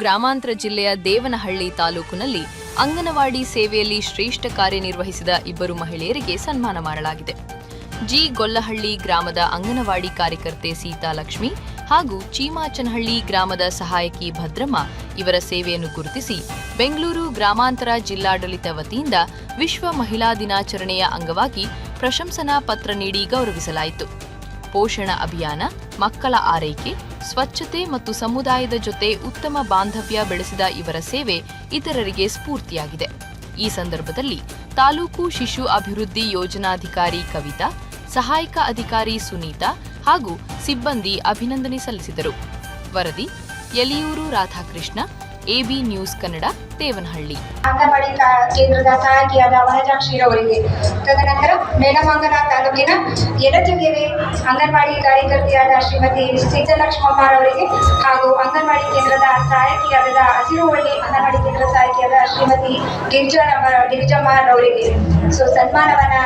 ಗ್ರಾಮಾಂತರ ಜಿಲ್ಲೆಯ ದೇವನಹಳ್ಳಿ ತಾಲೂಕಿನಲ್ಲಿ ಅಂಗನವಾಡಿ ಸೇವೆಯಲ್ಲಿ ಶ್ರೇಷ್ಠ ಕಾರ್ಯನಿರ್ವಹಿಸಿದ ಇಬ್ಬರು ಮಹಿಳೆಯರಿಗೆ ಸನ್ಮಾನ ಮಾಡಲಾಗಿದೆ. ಜಿ. ಗೊಲ್ಲಹಳ್ಳಿ ಗ್ರಾಮದ ಅಂಗನವಾಡಿ ಕಾರ್ಯಕರ್ತೆ ಸೀತಾಲಕ್ಷ್ಮಿ ಹಾಗೂ ಚೀಮಾಚನಹಳ್ಳಿ ಗ್ರಾಮದ ಸಹಾಯಕಿ ಭದ್ರಮ್ಮ ಇವರ ಸೇವೆಯನ್ನು ಗುರುತಿಸಿ ಬೆಂಗಳೂರು ಗ್ರಾಮಾಂತರ ಜಿಲ್ಲಾಡಳಿತ ವತಿಯಿಂದ ವಿಶ್ವ ಮಹಿಳಾ ದಿನಾಚರಣೆಯ ಅಂಗವಾಗಿ ಪ್ರಶಂಸನಾ ಪತ್ರ ನೀಡಿ ಗೌರವಿಸಲಾಯಿತು. ಪೋಷಣ ಅಭಿಯಾನ, ಮಕ್ಕಳ ಆರೈಕೆ, ಸ್ವಚ್ಛತೆ ಮತ್ತು ಸಮುದಾಯದ ಜೊತೆ ಉತ್ತಮ ಬಾಂಧವ್ಯ ಬೆಳೆಸಿದ ಇವರ ಸೇವೆ ಇತರರಿಗೆ ಸ್ಫೂರ್ತಿಯಾಗಿದೆ. ಈ ಸಂದರ್ಭದಲ್ಲಿ ತಾಲೂಕು ಶಿಶು ಅಭಿವೃದ್ಧಿ ಯೋಜನಾಧಿಕಾರಿ ಕವಿತಾ, ಸಹಾಯಕ ಅಧಿಕಾರಿ ಸುನೀತಾ ಹಾಗೂ ಸಿಬ್ಬಂದಿ ಅಭಿನಂದನೆ ಸಲ್ಲಿಸಿದರು. ವರದಿ ಯಲಿಯೂರು ರಾಧಾಕೃಷ್ಣ, ಎಬಿ ನ್ಯೂಸ್ ಕನ್ನಡ, ದೇವನಹಳ್ಳಿ. ಅಂಗನವಾಡಿ ಕೇಂದ್ರದ ಸಹಾಯಕಿಯಾದ ವನಜಾಕ್ಷಿರವರಿಗೆ, ತದನಂತರ ಮೇಲಮಂಗಲ ತಾಲೂಕಿನ ಯಡಚಗೆರೆ ಅಂಗನವಾಡಿ ಕಾರ್ಯಕರ್ತೆಯಾದ ಶ್ರೀಮತಿ ಸೀತಾಲಕ್ಷ್ಮಮ್ಮರವರಿಗೆ ಹಾಗೂ ಅಂಗನವಾಡಿ ಕೇಂದ್ರದ ಸಹಾಯಕಿಯಾದ ಹಸಿರುವಳ್ಳಿ ಅಂಗನವಾಡಿ ಕೇಂದ್ರದ ಸಹಾಯಕಿಯಾದ ಶ್ರೀಮತಿ ಗಿರಿಜಮ್ಮರವರಿಗೆ ಸನ್ಮಾನವನ್ನ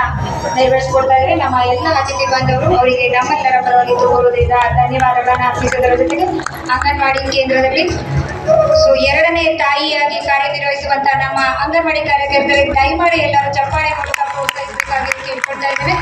ನೆರವೇರಿಸಿಕೊಡ್ತಾ ಇದ್ದಾರೆ. ನಮ್ಮ ಎಲ್ಲ ಅತಿಥಿ ಬಾಂಧವರು ಅವರಿಗೆ ನಮ್ಮೆಲ್ಲರ ಪರವಾಗಿ ತೋರುವುದರಿಂದ ಧನ್ಯವಾದಗಳನ್ನು ಅರ್ಪಿಸುವುದರ ಜೊತೆಗೆ ಅಂಗನವಾಡಿ ಕೇಂದ್ರದಲ್ಲಿ ಎರಡನೇ ತಾಯಿಯಾಗಿ ಕಾರ್ಯನಿರ್ವಹಿಸುವಂತಹ ನಮ್ಮ ಅಂಗನವಾಡಿ ಕಾರ್ಯಕರ್ತರಿಗೆ ದಯಮಾಡಿ ಎಲ್ಲರೂ ಚಪ್ಪಾಳೆ ಮೂಲಕ ಪ್ರೋತ್ಸಾಹಿಸಬೇಕಾಗಿ ಕೇಳ್ಕೊಳ್ತಾ ಇದ್ದೇನೆ.